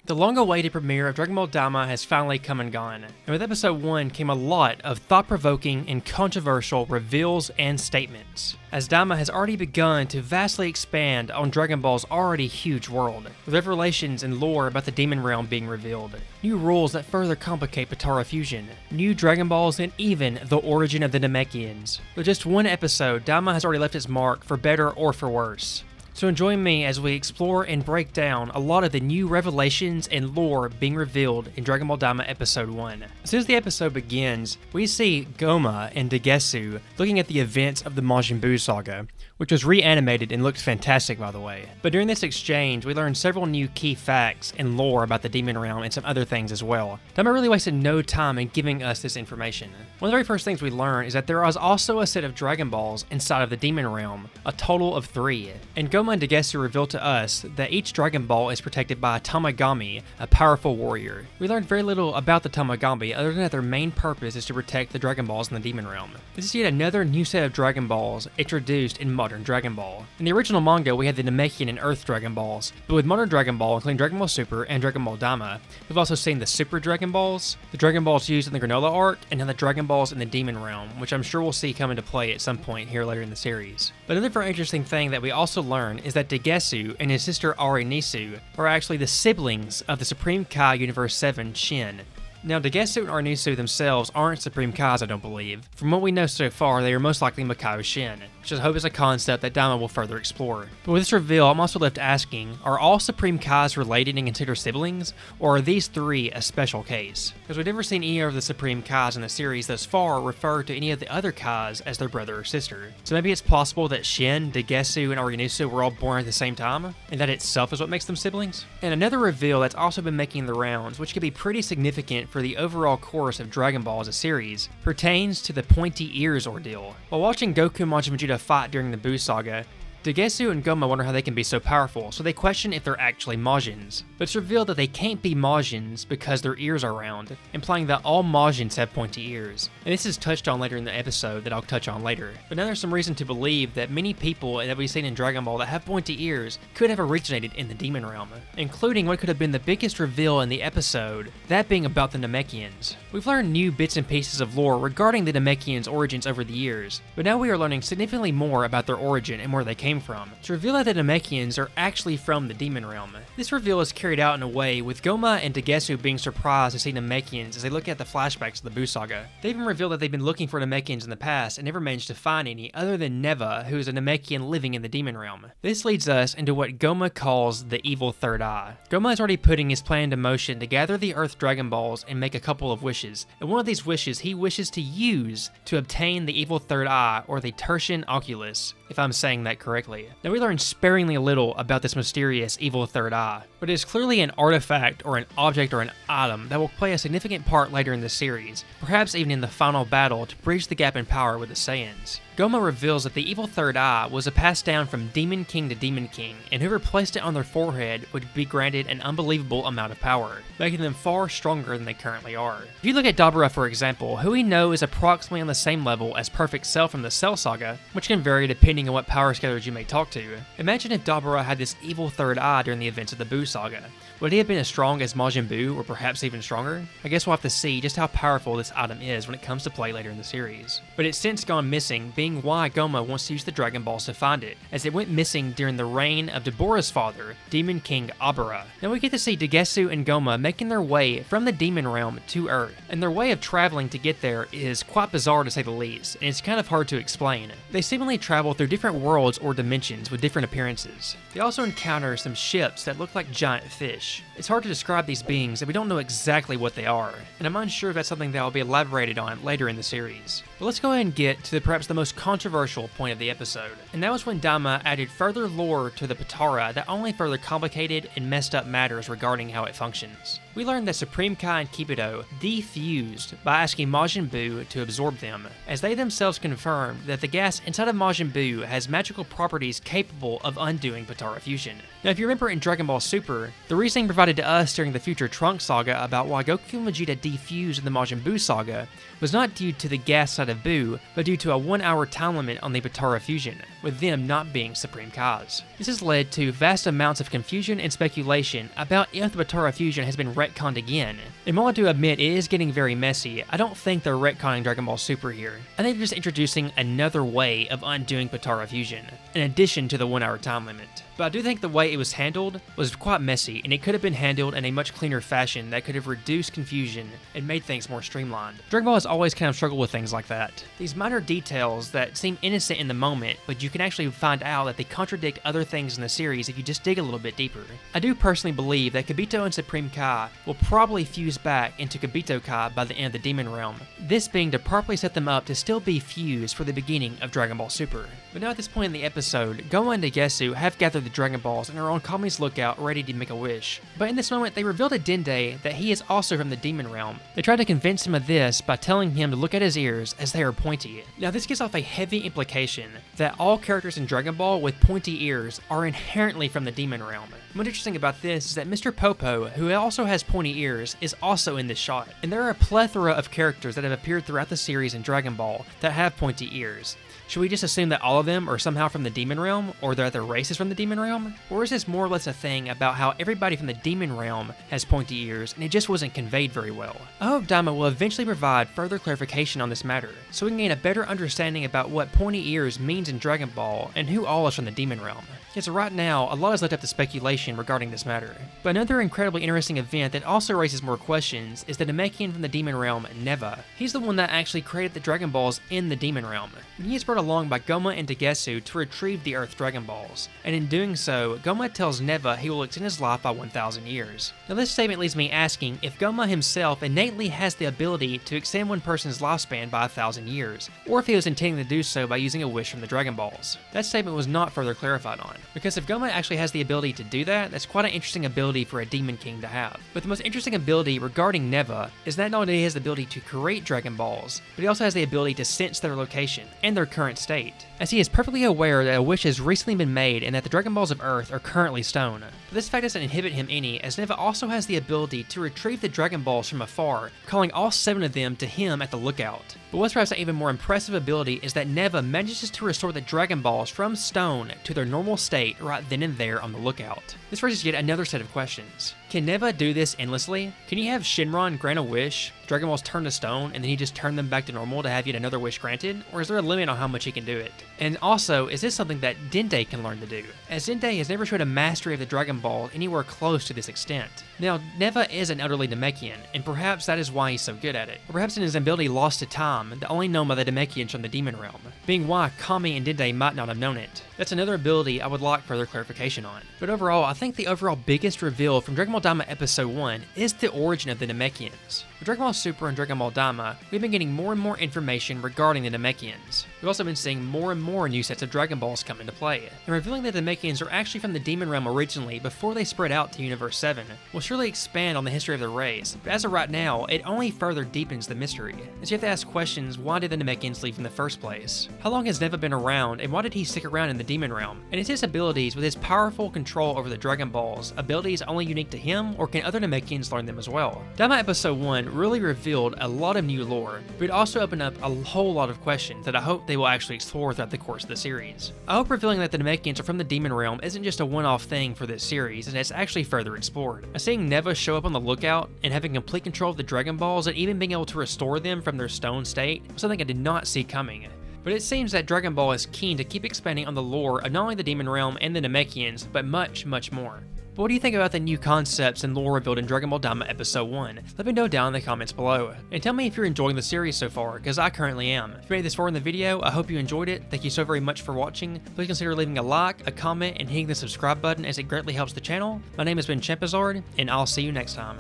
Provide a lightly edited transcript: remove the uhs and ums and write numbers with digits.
The long-awaited premiere of Dragon Ball Daima has finally come and gone, and with episode 1 came a lot of thought-provoking and controversial reveals and statements, as Daima has already begun to vastly expand on Dragon Ball's already huge world, with revelations and lore about the Demon Realm being revealed, new rules that further complicate potara fusion, new Dragon Balls, and even the origin of the Namekians. With just one episode, Daima has already left its mark for better or for worse. So join me as we explore and break down a lot of the new revelations and lore being revealed in Dragon Ball Daima Episode 1. As soon as the episode begins, we see Goma and Dagesu looking at the events of the Majin Buu saga, which was reanimated and looked fantastic by the way. But during this exchange, we learned several new key facts and lore about the Demon Realm and some other things as well. Daima really wasted no time in giving us this information. One of the very first things we learn is that there is also a set of Dragon Balls inside of the Demon Realm, a total of 3. And Goma and Dagesu revealed to us that each Dragon Ball is protected by a Tamagami, a powerful warrior. We learned very little about the Tamagami other than that their main purpose is to protect the Dragon Balls in the Demon Realm. This is yet another new set of Dragon Balls introduced in modern Dragon Ball. In the original manga, we had the Namekian and Earth Dragon Balls, but with modern Dragon Ball, including Dragon Ball Super and Dragon Ball Daima, we've also seen the Super Dragon Balls, the Dragon Balls used in the Granola arc, and now the Dragon Balls in the Demon Realm, which I'm sure we'll see come into play at some point here later in the series. But another very interesting thing that we also learn is that Dagesu and his sister Arinisu are actually the siblings of the Supreme Kai Universe 7 Shin. Now, Dagesu and Arinisu themselves aren't Supreme Kais, I don't believe. From what we know so far, they are most likely Makaio Shin, which I hope is a concept that Daima will further explore. But with this reveal, I'm also left asking, are all Supreme Kais related and considered siblings, or are these 3 a special case? Because we've never seen any of the Supreme Kais in the series thus far refer to any of the other Kais as their brother or sister. So maybe it's possible that Shin, Dagesu, and Arinisu were all born at the same time, and that itself is what makes them siblings? And another reveal that's also been making the rounds, which could be pretty significant for the overall course of Dragon Ball as a series, pertains to the pointy ears ordeal. While watching Goku and Majin Vegeta fight during the Buu saga, Dagesu and Goma wonder how they can be so powerful, so they question if they're actually Majins. But it's revealed that they can't be Majins because their ears are round, implying that all Majins have pointy ears. And this is touched on later in the episode that I'll touch on later. But now there's some reason to believe that many people that we've seen in Dragon Ball that have pointy ears could have originated in the Demon Realm, including what could have been the biggest reveal in the episode, that being about the Namekians. We've learned new bits and pieces of lore regarding the Namekians' origins over the years, but now we are learning significantly more about their origin and where they came from. To reveal that the Namekians are actually from the Demon Realm. This reveal is carried out in a way with Goma and Dagesu being surprised to see Namekians as they look at the flashbacks of the Buu saga. They even reveal that they've been looking for Namekians in the past and never managed to find any other than Neva, who is a Namekian living in the Demon Realm. This leads us into what Goma calls the evil third eye. Goma is already putting his plan into motion to gather the Earth Dragon Balls and make a couple of wishes, and one of these wishes he wishes to use to obtain the evil third eye, or the Tertian Oculus, if I'm saying that correctly. Now we learn sparingly little about this mysterious evil third eye, but it is clearly an artifact or an object or an item that will play a significant part later in the series, perhaps even in the final battle to bridge the gap in power with the Saiyans. Goma reveals that the evil third eye was passed down from Demon King to Demon King, and whoever placed it on their forehead would be granted an unbelievable amount of power, making them far stronger than they currently are. If you look at Dabura for example, who we know is approximately on the same level as Perfect Cell from the Cell Saga, which can vary depending on what power scalars you may talk to. Imagine if Dabura had this evil third eye during the events of the Buu saga. Would he have been as strong as Majin Buu, or perhaps even stronger? I guess we'll have to see just how powerful this item is when it comes to play later in the series. But it's since gone missing, being why Goma wants to use the Dragon Balls to find it, as it went missing during the reign of Dabura's father, Demon King Abura. Now we get to see Dagesu and Goma making their way from the Demon Realm to Earth, and their way of traveling to get there is quite bizarre to say the least, and it's kind of hard to explain. They seemingly travel through different worlds or dimensions with different appearances. They also encounter some ships that look like giant fish. It's hard to describe these beings and we don't know exactly what they are, and I'm unsure if that's something that will be elaborated on later in the series. But let's go ahead and get to perhaps the most controversial point of the episode, and that was when Daima added further lore to the potara that only further complicated and messed up matters regarding how it functions. We learned that Supreme Kai and Kibido defused by asking Majin Buu to absorb them, as they themselves confirmed that the gas inside of Majin Buu has magical properties properties capable of undoing potara fusion. Now, if you remember in Dragon Ball Super, the reasoning provided to us during the Future Trunks saga about why Goku and Vegeta defused in the Majin Buu saga was not due to the gas side of Buu, but due to a 1-hour time limit on the potara fusion, with them not being Supreme Kais. This has led to vast amounts of confusion and speculation about if the potara fusion has been retconned again. And while I do admit it is getting very messy, I don't think they're retconning Dragon Ball Super here. I think they're just introducing another way of undoing potara fusion, in addition to the 1-hour time limit. But I do think the way it was handled was quite messy, and it could have been handled in a much cleaner fashion that could have reduced confusion and made things more streamlined. Dragon Ball has always kind of struggled with things like that. These minor details that seem innocent in the moment, but you can actually find out that they contradict other things in the series if you just dig a little bit deeper. I do personally believe that Kibito and Supreme Kai will probably fuse back into Kibito Kai by the end of the Demon Realm, this being to properly set them up to still be fused for the beginning of Dragon Ball Super. But now at this point in the episode, Goma and Dagesu have gathered the Dragon Balls and are on Kami's lookout ready to make a wish. But in this moment, they reveal to Dende that he is also from the Demon Realm. They try to convince him of this by telling him to look at his ears as they are pointy. Now this gives off a heavy implication that all characters in Dragon Ball with pointy ears are inherently from the Demon Realm. What's interesting about this is that Mr. Popo, who also has pointy ears, is also in this shot. And there are a plethora of characters that have appeared throughout the series in Dragon Ball that have pointy ears. Should we just assume that all of them are somehow from the Demon Realm, or that their race is from the Demon Realm? Or is this more or less a thing about how everybody from the Demon Realm has pointy ears and it just wasn't conveyed very well? I hope Daima will eventually provide further clarification on this matter, so we can gain a better understanding about what pointy ears means in Dragon Ball and who all is from the Demon Realm. Yes, right now, a lot is left up to speculation regarding this matter. But another incredibly interesting event that also raises more questions is the Namekian from the Demon Realm, Neva. He's the one that actually created the Dragon Balls in the Demon Realm. And he is brought along by Goma and Dagesu to retrieve the Earth Dragon Balls. And in doing so, Goma tells Neva he will extend his life by 1,000 years. Now this statement leaves me asking if Goma himself innately has the ability to extend one person's lifespan by 1,000 years, or if he was intending to do so by using a wish from the Dragon Balls. That statement was not further clarified on. Because if Goma actually has the ability to do that, that's quite an interesting ability for a Demon King to have. But the most interesting ability regarding Neva is that not only he has the ability to create Dragon Balls, but he also has the ability to sense their location and their current state, as he is perfectly aware that a wish has recently been made and that the Dragon Balls of Earth are currently stone. But this fact doesn't inhibit him any, as Neva also has the ability to retrieve the Dragon Balls from afar, calling all 7 of them to him at the lookout. But what's perhaps an even more impressive ability is that Neva manages to restore the Dragon Balls from stone to their normal state right then and there on the lookout. This raises yet another set of questions. Can Neva do this endlessly? Can you have Shenron grant a wish, Dragon Balls turn to stone, and then he just turn them back to normal to have yet another wish granted? Or is there a limit on how much he can do it? And also, is this something that Dende can learn to do? As Dende has never showed a mastery of the Dragon Ball anywhere close to this extent. Now, Neva is an elderly Namekian, and perhaps that is why he's so good at it. Or perhaps in his ability lost to time, the only known by the Namekians from the Demon Realm, being why Kami and Dende might not have known it. That's another ability I would like further clarification on. But overall, I think the overall biggest reveal from Dragon Ball Daima Episode 1 is the origin of the Namekians. With Dragon Ball Super and Dragon Ball Daima, we've been getting more and more information regarding the Namekians. We've also been seeing more and more new sets of Dragon Balls come into play, and revealing that the Namekians are actually from the Demon Realm originally before they spread out to Universe 7 will surely expand on the history of the race, but as of right now, it only further deepens the mystery, as you have to ask questions: why did the Namekians leave in the first place? How long has Neva been around, and why did he stick around in the Demon Realm? And is his abilities, with his powerful control over the Dragon Balls, abilities only unique to him, or can other Namekians learn them as well? Daima Episode 1 really revealed a lot of new lore, but it also opened up a whole lot of questions that I hope they will actually explore throughout the course of the series. I hope revealing that the Namekians are from the Demon Realm isn't just a one-off thing for this series, and it's actually further explored. Seeing Neva show up on the lookout and having complete control of the Dragon Balls and even being able to restore them from their stone state was something I did not see coming. But it seems that Dragon Ball is keen to keep expanding on the lore of not only the Demon Realm and the Namekians, but much, much more. But what do you think about the new concepts and lore revealed in Dragon Ball Daima Episode 1? Let me know down in the comments below. And tell me if you're enjoying the series so far, because I currently am. If you made it this far in the video, I hope you enjoyed it. Thank you so very much for watching. Please consider leaving a like, a comment, and hitting the subscribe button, as it greatly helps the channel. My name has been Champazard, and I'll see you next time.